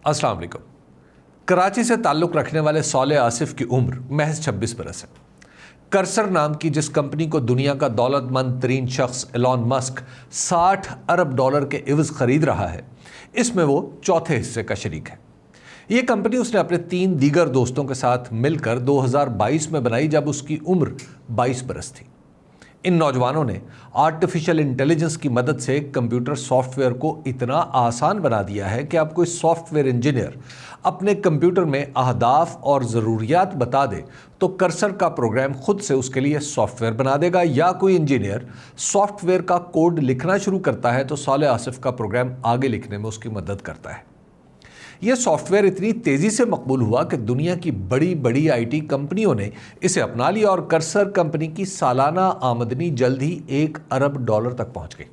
अस्सलाम वालेकुम। कराची से ताल्लुक़ रखने वाले सालेह आसिफ की उम्र महज 26 बरस है। कर्सर नाम की जिस कंपनी को दुनिया का दौलतमंद तरीन शख्स एलॉन मस्क 60 अरब डॉलर के इवज़ ख़रीद रहा है, इसमें वो चौथे हिस्से का शरीक है। ये कंपनी उसने अपने 3 दीगर दोस्तों के साथ मिलकर 2022 में बनाई, जब उसकी उम्र 22 बरस थी। इन नौजवानों ने आर्टिफिशियल इंटेलिजेंस की मदद से कंप्यूटर सॉफ्टवेयर को इतना आसान बना दिया है कि अब कोई सॉफ्टवेयर इंजीनियर अपने कंप्यूटर में अहदाफ और ज़रूरियात बता दे तो कर्सर का प्रोग्राम खुद से उसके लिए सॉफ्टवेयर बना देगा, या कोई इंजीनियर सॉफ्टवेयर का कोड लिखना शुरू करता है तो सालेह आसिफ का प्रोग्राम आगे लिखने में उसकी मदद करता है। यह सॉफ्टवेयर इतनी तेज़ी से मकबूल हुआ कि दुनिया की बड़ी बड़ी आईटी कंपनियों ने इसे अपना लिया और कर्सर कंपनी की सालाना आमदनी जल्द ही 1 अरब डॉलर तक पहुंच गई।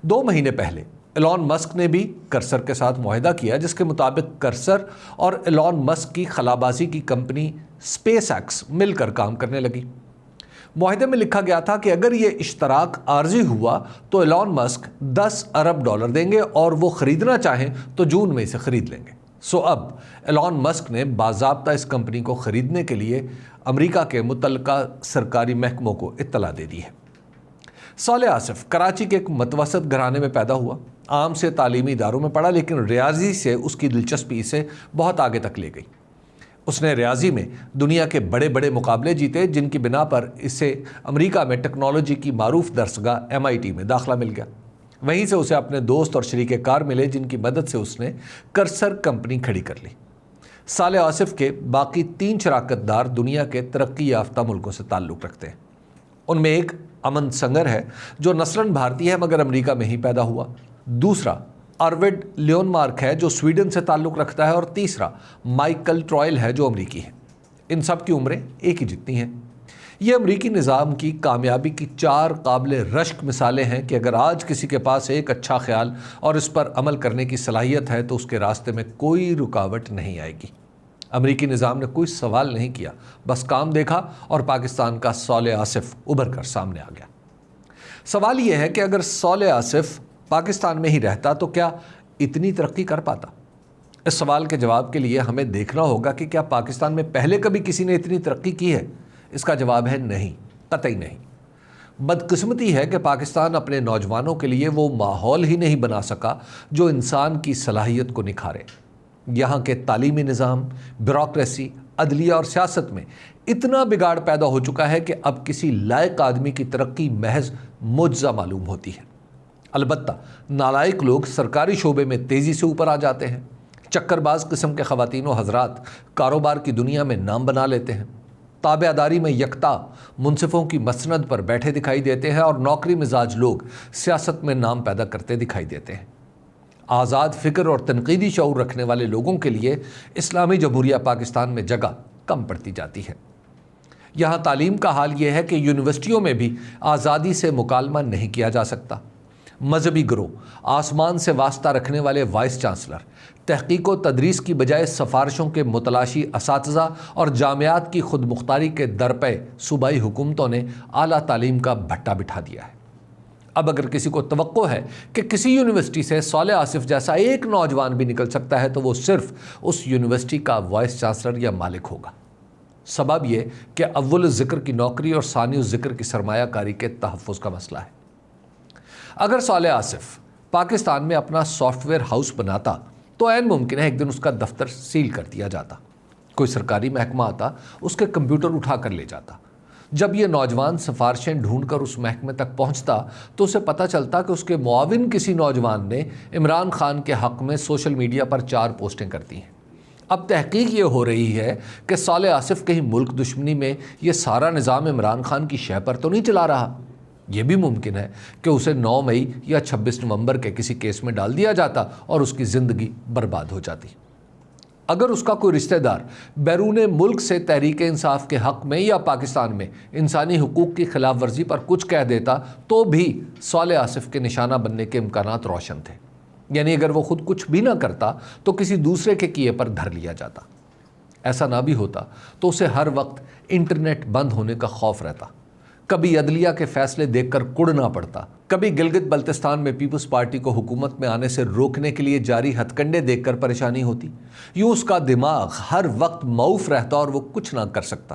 2 महीने पहले एलॉन मस्क ने भी कर्सर के साथ मुआहदा किया, जिसके मुताबिक कर्सर और एलॉन मस्क की खलाबाजी की कंपनी स्पेस एक्स मिलकर काम करने लगी। मुआहदे में लिखा गया था कि अगर ये इश्तराक आर्जी हुआ तो एलॉन मस्क 10 अरब डॉलर देंगे और वो ख़रीदना चाहें तो जून में इसे ख़रीद लेंगे। अब एलॉन मस्क ने बाज़ाब्ता इस कंपनी को ख़रीदने के लिए अमेरिका के मुतल्लिका सरकारी महकमों को इत्तला दे दी है। सालेह आसिफ कराची के एक मतवसत घराने में पैदा हुआ। आम से तालीमी इदारों में पढ़ा, लेकिन रियाजी से उसकी दिलचस्पी इसे बहुत आगे तक ले गई। उसने रियाजी में दुनिया के बड़े बड़े मुकाबले जीते, जिनकी बिना पर इसे अमेरिका में टेक्नोलॉजी की मारूफ दरसगाह MIT में दाखिला मिल गया। वहीं से उसे अपने दोस्त और शरीके कार मिले, जिनकी मदद से उसने कर्सर कंपनी खड़ी कर ली। सालेह आसिफ के बाकी 3 शराकतदार दुनिया के तरक्की याफ्ता मुल्कों से ताल्लुक़ रखते हैं। उनमें एक अमन संगर है जो नस्लन भारतीय है मगर अमेरिका में ही पैदा हुआ। दूसरा आर्विड लियोनमार्क है जो स्वीडन से ताल्लुक़ रखता है, और तीसरा माइकल ट्रॉयल है जो अमरीकी है। इन सब की उम्रें एक ही जितनी हैं। ये अमरीकी निज़ाम की कामयाबी की 4 काबिल रश्क मिसालें हैं कि अगर आज किसी के पास एक अच्छा ख्याल और इस पर अमल करने की सलाहियत है तो उसके रास्ते में कोई रुकावट नहीं आएगी। अमरीकी निज़ाम ने कोई सवाल नहीं किया, बस काम देखा और पाकिस्तान का सालेह आसिफ उभर कर सामने आ गया। सवाल यह है कि अगर सालेह आसिफ पाकिस्तान में ही रहता तो क्या इतनी तरक्की कर पाता? इस सवाल के जवाब के लिए हमें देखना होगा कि क्या पाकिस्तान में पहले कभी किसी ने इतनी तरक्की की है। इसका जवाब है नहीं, कतई नहीं। बदकिस्मती है कि पाकिस्तान अपने नौजवानों के लिए वो माहौल ही नहीं बना सका जो इंसान की सलाहियत को निखारे। यहाँ के तालीमी निज़ाम, ब्यूरोक्रेसी, अदलिया और सियासत में इतना बिगाड़ पैदा हो चुका है कि अब किसी लायक आदमी की तरक्की महज मुअज्जा मालूम होती है। अलबत्ता नालायक लोग सरकारी शोबे में तेज़ी से ऊपर आ जाते हैं। चक्करबाज किस्म के ख़वातीन व हज़रात कारोबार की दुनिया में नाम बना लेते हैं। ताबेदारी में यकता मुनसिफ़ों की मसनद पर बैठे दिखाई देते हैं, और नौकरी मिजाज लोग सियासत में नाम पैदा करते दिखाई देते हैं। आज़ाद फ़िक्र और तनकीदी शऊर रखने वाले लोगों के लिए इस्लामी जमहूरिया पाकिस्तान में जगह कम पड़ती जाती है। यहाँ तालीम का हाल ये है कि यूनिवर्सिटियों में भी आज़ादी से मुकालमा नहीं किया जा सकता। मजहबी गिरोह, आसमान से वास्ता रखने वाले वाइस चांसलर, तहकीक व तदरीस की बजाय सफारिशों के मुतलाशी असातिज़ा और जामियात की खुद मुख्तारी के दर पे सूबाई हुकूमतों ने आला तालीम का भट्टा बिठा दिया है। अब अगर किसी को तवक्को है कि किसी यूनिवर्सिटी से सालेह आसिफ जैसा एक नौजवान भी निकल सकता है तो वो सिर्फ उस यूनिवर्सिटी का वाइस चांसलर या मालिक होगा। सबब ये कि अव्वल ज़िक्र की नौकरी और सानी ज़िक्र की सरमायाकारी के तहफ़्फ़ुज़ का मसला है। अगर सालेह आसिफ पाकिस्तान में अपना सॉफ्टवेयर हाउस बनाता तो ऐन मुमकिन है एक दिन उसका दफ्तर सील कर दिया जाता। कोई सरकारी महकमा आता, उसके कंप्यूटर उठा कर ले जाता। जब ये नौजवान सिफारिशें ढूंढकर उस महकमे तक पहुंचता तो उसे पता चलता कि उसके मुआविन किसी नौजवान ने इमरान खान के हक़ में सोशल मीडिया पर 4 पोस्टें कर दी हैं। अब तहकीक ये हो रही है कि सालेह आसिफ कहीं मुल्क दुश्मनी में ये सारा निज़ाम इमरान खान की शह पर तो नहीं चला रहा। ये भी मुमकिन है कि उसे 9 मई या 26 नवंबर के किसी केस में डाल दिया जाता और उसकी ज़िंदगी बर्बाद हो जाती। अगर उसका कोई रिश्तेदार बैरून मुल्क से तहरीक इंसाफ के हक़ में या पाकिस्तान में इंसानी हुकूक की खिलाफ वर्जी पर कुछ कह देता तो भी सालेह आसिफ के निशाना बनने के इम्कानात रोशन थे। यानी अगर वो खुद कुछ भी ना करता तो किसी दूसरे के किए पर धर लिया जाता। ऐसा ना भी होता तो उसे हर वक्त इंटरनेट बंद होने का खौफ रहता। कभी अदलिया के फैसले देखकर कुड़ना पड़ता, کبھی گلگت بلتستان میں پیپلز پارٹی کو حکومت میں آنے سے روکنے کے لیے جاری ہتھ کنڈے دیکھ کر پریشانی ہوتی، یوں اس کا دماغ ہر وقت معوف رہتا اور وہ کچھ نہ کر سکتا۔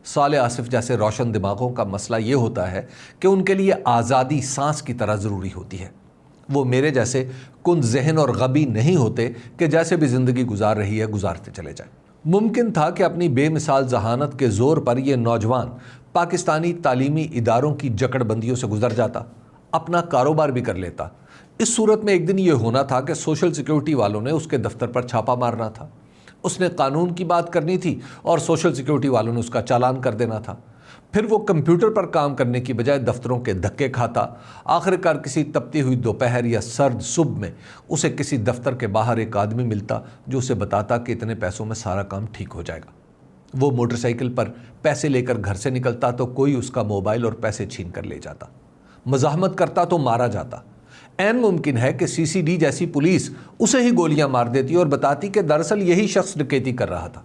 صالح آصف جیسے روشن دماغوں کا مسئلہ یہ ہوتا ہے کہ ان کے لیے آزادی سانس کی طرح ضروری ہوتی ہے۔ وہ میرے جیسے کند ذہن اور غبی نہیں ہوتے کہ جیسے بھی زندگی گزار رہی ہے گزارتے چلے جائیں۔ ممکن تھا کہ اپنی بے مثال ذہانت کے زور پر یہ نوجوان پاکستانی تعلیمی اداروں کی جکڑ بندیوں سے گزر جاتا، اپنا کاروبار بھی کر لیتا۔ اس صورت میں ایک دن یہ ہونا تھا کہ سوشل سیکیورٹی والوں نے اس کے دفتر پر چھاپا مارنا تھا۔ اس نے قانون کی بات کرنی تھی اور سوشل سیکیورٹی والوں نے اس کا چالان کر دینا تھا۔ پھر وہ کمپیوٹر پر کام کرنے کی بجائے دفتروں کے دھکے کھاتا۔ آخر کار کسی تپتی ہوئی دوپہر یا سرد صبح میں اسے کسی دفتر کے باہر ایک آدمی ملتا جو اسے بتاتا کہ اتنے پیسوں میں سارا کام ٹھیک ہو جائے گا۔ وہ موٹر سائیکل پر پیسے لے کر گھر سے نکلتا تو کوئی اس کا موبائل اور پیسے چھین کر لے جاتا۔ مزاحمت کرتا تو مارا جاتا۔ عین ممکن ہے کہ سی سی ڈی جیسی پولیس اسے ہی گولیاں مار دیتی اور بتاتی کہ دراصل یہی شخص ڈکیتی کر رہا تھا۔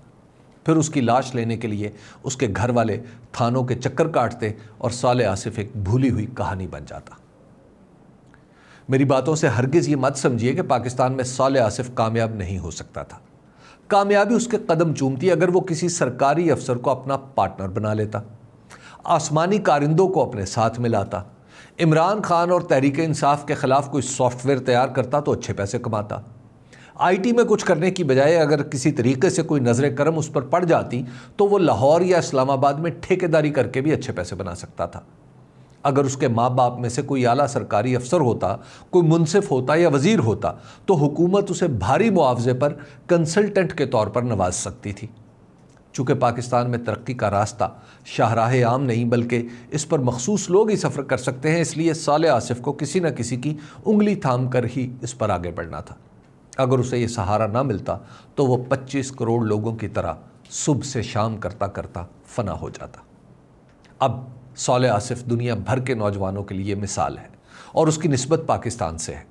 پھر اس کی لاش لینے کے لیے اس کے گھر والے تھانوں کے چکر کاٹتے اور صالح آصف ایک بھولی ہوئی کہانی بن جاتا۔ میری باتوں سے ہرگز یہ مت سمجھیے کہ پاکستان میں صالح آصف کامیاب نہیں ہو سکتا تھا۔ کامیابی اس کے قدم چومتی اگر وہ کسی سرکاری افسر کو اپنا پارٹنر بنا لیتا، آسمانی کارندوں کو اپنے ساتھ ملاتا، عمران خان اور تحریک انصاف کے خلاف کوئی سافٹ ویئر تیار کرتا تو اچھے پیسے کماتا۔ آئی ٹی میں کچھ کرنے کی بجائے اگر کسی طریقے سے کوئی نظر کرم اس پر پڑ جاتی تو وہ لاہور یا اسلام آباد میں ٹھیکیداری کر کے بھی اچھے پیسے بنا سکتا تھا۔ اگر اس کے ماں باپ میں سے کوئی اعلیٰ سرکاری افسر ہوتا، کوئی منصف ہوتا یا وزیر ہوتا تو حکومت اسے بھاری معاوضے پر کنسلٹنٹ کے طور پر نواز سکتی تھی۔ چونکہ پاکستان میں ترقی کا راستہ شاہراہ عام نہیں بلکہ اس پر مخصوص لوگ ہی سفر کر سکتے ہیں، اس لیے صالح آصف کو کسی نہ کسی کی انگلی تھام کر ہی اس پر آگے بڑھنا تھا۔ اگر اسے یہ سہارا نہ ملتا تو وہ 25 کروڑ لوگوں کی طرح صبح سے شام کرتا کرتا فنا ہو جاتا۔ اب صالح آصف دنیا بھر کے نوجوانوں کے لیے مثال ہے اور اس کی نسبت پاکستان سے ہے،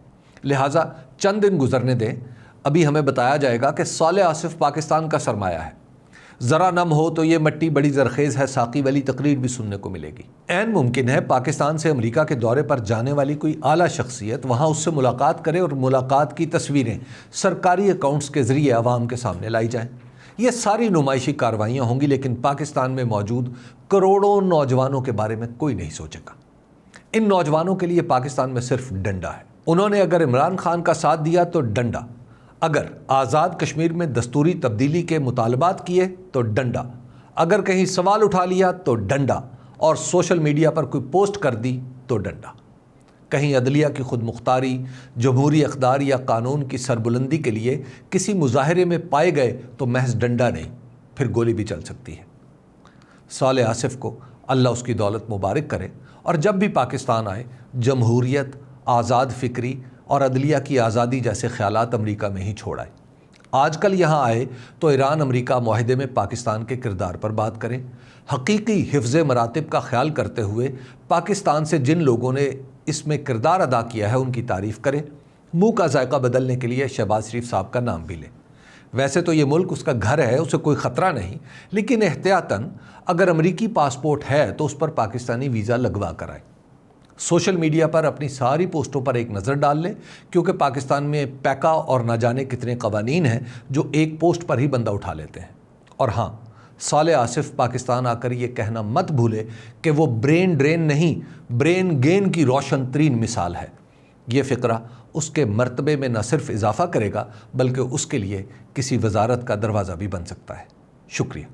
لہٰذا چند دن گزرنے دیں، ابھی ہمیں بتایا جائے گا کہ صالح آصف پاکستان کا سرمایہ ہے۔ ذرا نم ہو تو یہ مٹی بڑی زرخیز ہے ساقی والی تقریر بھی سننے کو ملے گی۔ عین ممکن ہے پاکستان سے امریکہ کے دورے پر جانے والی کوئی اعلیٰ شخصیت وہاں اس سے ملاقات کرے اور ملاقات کی تصویریں سرکاری اکاؤنٹس کے ذریعے عوام کے سامنے لائی جائیں۔ یہ ساری نمائشی کاروائیاں ہوں گی، لیکن پاکستان میں موجود کروڑوں نوجوانوں کے بارے میں کوئی نہیں سوچے گا۔ ان نوجوانوں کے لیے پاکستان میں صرف ڈنڈا ہے۔ انہوں نے اگر عمران خان کا ساتھ دیا تو ڈنڈا، اگر آزاد کشمیر میں دستوری تبدیلی کے مطالبات کیے تو ڈنڈا، اگر کہیں سوال اٹھا لیا تو ڈنڈا، اور سوشل میڈیا پر کوئی پوسٹ کر دی تو ڈنڈا۔ کہیں عدلیہ کی خود مختاری، جمہوری اقدار یا قانون کی سربلندی کے لیے کسی مظاہرے میں پائے گئے تو محض ڈنڈا نہیں، پھر گولی بھی چل سکتی ہے۔ صالح آصف کو اللہ اس کی دولت مبارک کرے، اور جب بھی پاکستان آئے جمہوریت، آزاد فکری اور عدلیہ کی آزادی جیسے خیالات امریکہ میں ہی چھوڑ آئے۔ آج کل یہاں آئے تو ایران امریکہ معاہدے میں پاکستان کے کردار پر بات کریں، حقیقی حفظ مراتب کا خیال کرتے ہوئے پاکستان سے جن لوگوں نے اس میں کردار ادا کیا ہے ان کی تعریف کریں، منہ کا ذائقہ بدلنے کے لیے شہباز شریف صاحب کا نام بھی لیں۔ ویسے تو یہ ملک اس کا گھر ہے، اسے کوئی خطرہ نہیں، لیکن احتیاطاً اگر امریکی پاسپورٹ ہے تو اس پر پاکستانی ویزا لگوا کر آئے۔ سوشل میڈیا پر اپنی ساری پوسٹوں پر ایک نظر ڈال لیں، کیونکہ پاکستان میں پیکا اور نہ جانے کتنے قوانین ہیں جو ایک پوسٹ پر ہی بندہ اٹھا لیتے ہیں۔ اور ہاں، صالح آصف پاکستان آ کر یہ کہنا مت بھولے کہ وہ برین ڈرین نہیں، برین گین کی روشن ترین مثال ہے۔ یہ فقرہ اس کے مرتبے میں نہ صرف اضافہ کرے گا بلکہ اس کے لیے کسی وزارت کا دروازہ بھی بن سکتا ہے۔ شکریہ۔